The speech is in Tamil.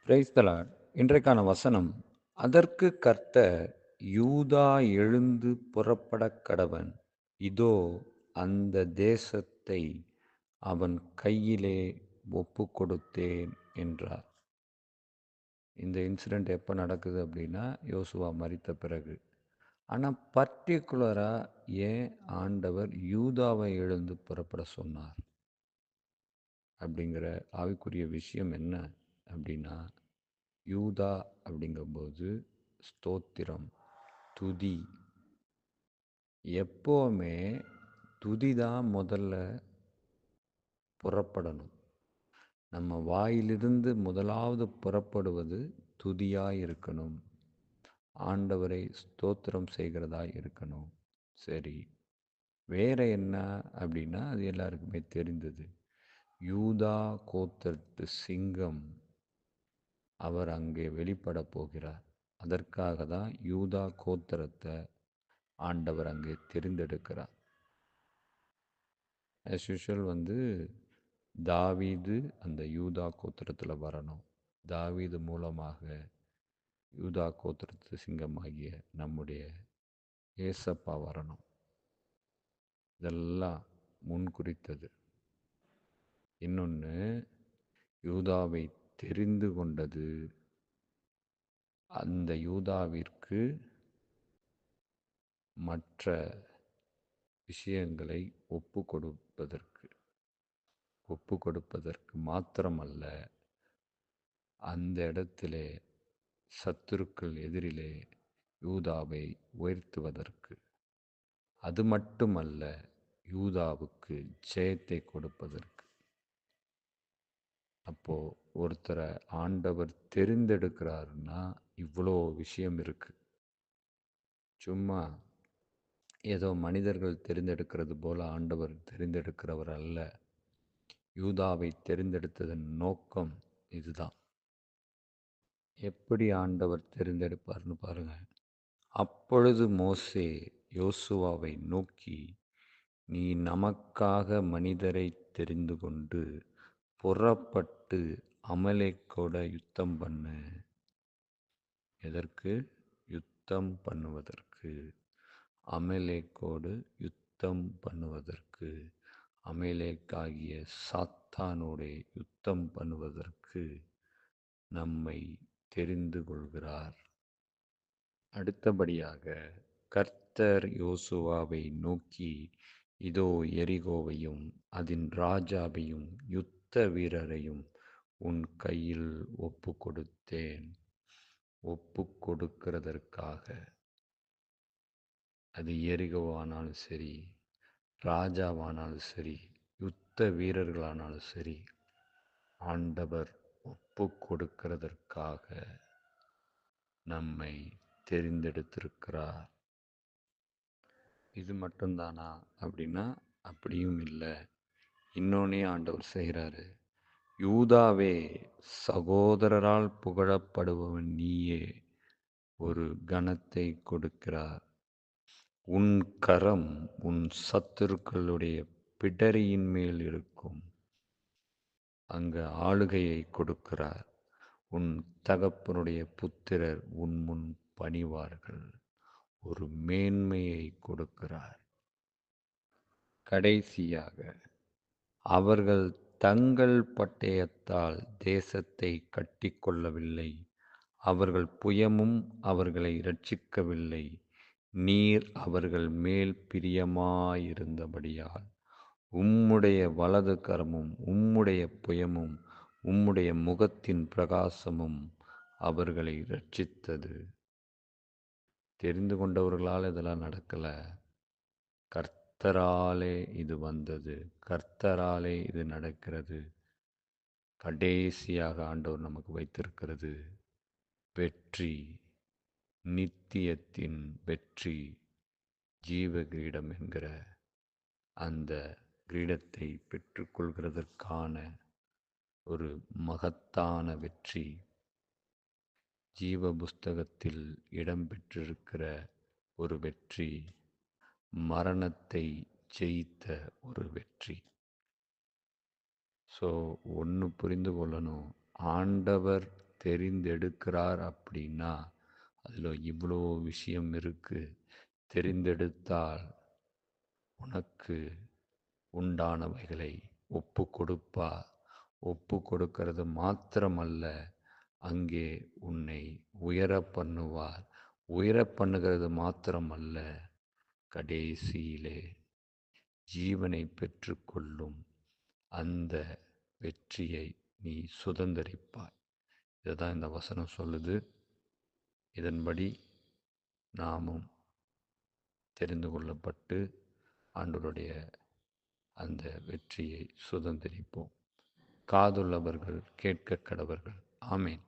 Praise the Lord. இன்றைக்கான வசனம், அதற்கு கர்த்தர், யூதா எழுந்து புறப்படக் கடவன், இதோ அந்த தேசத்தை அவன் கையிலே ஒப்புக் கொடுத்தேன் என்றார். இந்த இன்சிடென்ட் எப்போ நடக்குது அப்படின்னா, யோசுவா மரித்த பிறகு. ஆனால் பர்டிகுலராக ஏன் ஆண்டவர் யூதாவை எழுந்து புறப்பட சொன்னார் அப்படிங்கிற ஆவிக்குரிய விஷயம் என்ன அப்படின்னா, யூதா அப்படிங்கும்போது ஸ்தோத்திரம், துதி. எப்போவுமே துதி தான் முதல்ல புறப்படணும். நம்ம வாயிலிருந்து முதலாவது புறப்படுவது துதியாய் இருக்கணும். ஆண்டவரை ஸ்தோத்திரம் செய்கிறதாய் இருக்கணும். சரி, வேற என்ன அப்படின்னா, அது எல்லாருக்குமே தெரிந்தது. யூதா கோத்திரத்து சிங்கம் அவர் அங்கே வெளிப்பட போகிறார். அதற்காக தான் யூதா கோத்திரத்தை ஆண்டவர் அங்கே தெரிந்தெடுக்கிறார். ஆஸ் யூஷுவல் தாவீது அந்த யூதா கோத்திரத்தில் வரணும். தாவீது மூலமாக யூதா கோத்திரத்து சிங்கமாகிய நம்முடைய ஏசப்பா வரணும். இதெல்லாம் முன்குறித்தது. இன்னொன்று, யூதாவை தெரிந்து கொண்டது அந்த யூதாவிற்கு மற்ற விஷயங்களை ஒப்பு கொடுப்பதற்கு மாத்திரமல்ல, அந்த இடத்திலே சத்துருக்கள் எதிரிலே யூதாவை உயர்த்துவதற்கு. அது மட்டுமல்ல, யூதாவுக்கு ஜெயத்தை கொடுப்பதற்கு. அப்போ ஒருத்தரை ஆண்டவர் தெரிந்தெடுக்கிறாருன்னா இவ்வளோ விஷயம் இருக்கு. சும்மா ஏதோ மனிதர்கள் தெரிந்தெடுக்கிறது போல ஆண்டவர் தெரிந்தெடுக்கிறவர் அல்ல. யூதாவை தெரிந்தெடுத்ததன் நோக்கம் இதுதான். எப்படி ஆண்டவர் தெரிந்தெடுப்பார்னு பாருங்க. அப்பொழுது மோசே யோசுவாவை நோக்கி, நீ நமக்காக மனிதரை தெரிந்து கொண்டு புறப்பட்டு அமலேக்கோட யுத்தம் பண்ணு. எதற்கு? யுத்தம் பண்ணுவதற்கு. அமலேக்கோடு யுத்தம் பண்ணுவதற்கு. அமலேக்காகிய சாத்தானோடே யுத்தம் பண்ணுவதற்கு நம்மை தெரிந்து கொள்கிறார். அடுத்தபடியாக கர்த்தர் யோசுவாவை நோக்கி, இதோ எரிகோவையும் அதன் ராஜாவையும் யுத்த வீரரையும் உன் கையில் ஒப்பு கொடுத்தேன். ஒப்பு கொடுக்கிறதற்காக. அது எரிகோவானாலும் சரி, ராஜாவானாலும் சரி, யுத்த வீரர்களானாலும் சரி, ஆண்டவர் ஒப்பு கொடுக்கிறதற்காக நம்மை தெரிந்தெடுத்திருக்கிறார். இது மட்டும்தானா அப்படின்னா அப்படியும் இல்லை. இன்னொன்னே ஆண்டவர் செய்கிறாரு. யூதாவே, சகோதரரால் புகழப்படுபவன் நீயே, ஒரு கணத்தை கொடுக்கிறார். உன் கரம் உன் சத்துருக்களுடைய பிடரியின் மேல் இருக்கும். அங்கு ஆளுகையை கொடுக்கிறார். உன் தகப்பனுடைய புத்திரர் உன் முன் பணிவார்கள். ஒரு மேன்மையை கொடுக்கிறார். கடைசியாக, அவர்கள் தங்கள் பட்டயத்தால் தேசத்தை கட்டிக்கொள்ளவில்லை. அவர்கள் புயமும் அவர்களை இரட்சிக்கவில்லை. நீர் அவர்கள் மேல் பிரியமாயிருந்தபடியால் உம்முடைய வலது கரமும் உம்முடைய புயமும் உம்முடைய முகத்தின் பிரகாசமும் அவர்களை இரட்சித்தது. தெரிந்து கொண்டவர்களால் இதெல்லாம் நடக்கலை. கர்த்தராலே இது வந்தது. கர்த்தராலே இது நடக்கிறது. கடைசியாக ஆண்டவர் நமக்கு வைத்திருக்கிறது வெற்றி, நித்தியத்தின் வெற்றி, ஜீவ கிரீடம் என்கிற அந்த கிரீடத்தை பெற்றுக்கொள்கிறதற்கான ஒரு மகத்தான வெற்றி. ஜீவ புஸ்தகத்தில் இடம்பெற்றிருக்கிற ஒரு வெற்றி. மரணத்தை ஜெயித்த ஒரு வெற்றி. ஸோ ஒன்று புரிந்து கொள்ளணும். ஆண்டவர் தெரிந்தெடுக்கிறார் அப்படின்னா அதில் இவ்வளோ விஷயம் இருக்கு. தெரிந்தெடுத்தால் உனக்கு உண்டானவைகளை ஒப்பு கொடுப்பார். ஒப்பு கொடுக்கிறது மாத்திரமல்ல, அங்கே உன்னை உயர பண்ணுவார். உயர பண்ணுகிறது மாத்திரமல்ல, கடைசியிலே ஜீவனை பெற்றுக்கொள்ளும் அந்த வெற்றியை நீ சுதந்தரிப்பாய். இதுதான் இந்த வசனம் சொல்லுது. இதன்படி நாமும் தெரிந்து கொள்ளப்பட்டு ஆண்டவருடைய அந்த வெற்றியை சுதந்தரிப்போம். காதுள்ளவர்கள் கேட்க கடவர்கள். ஆமேன்.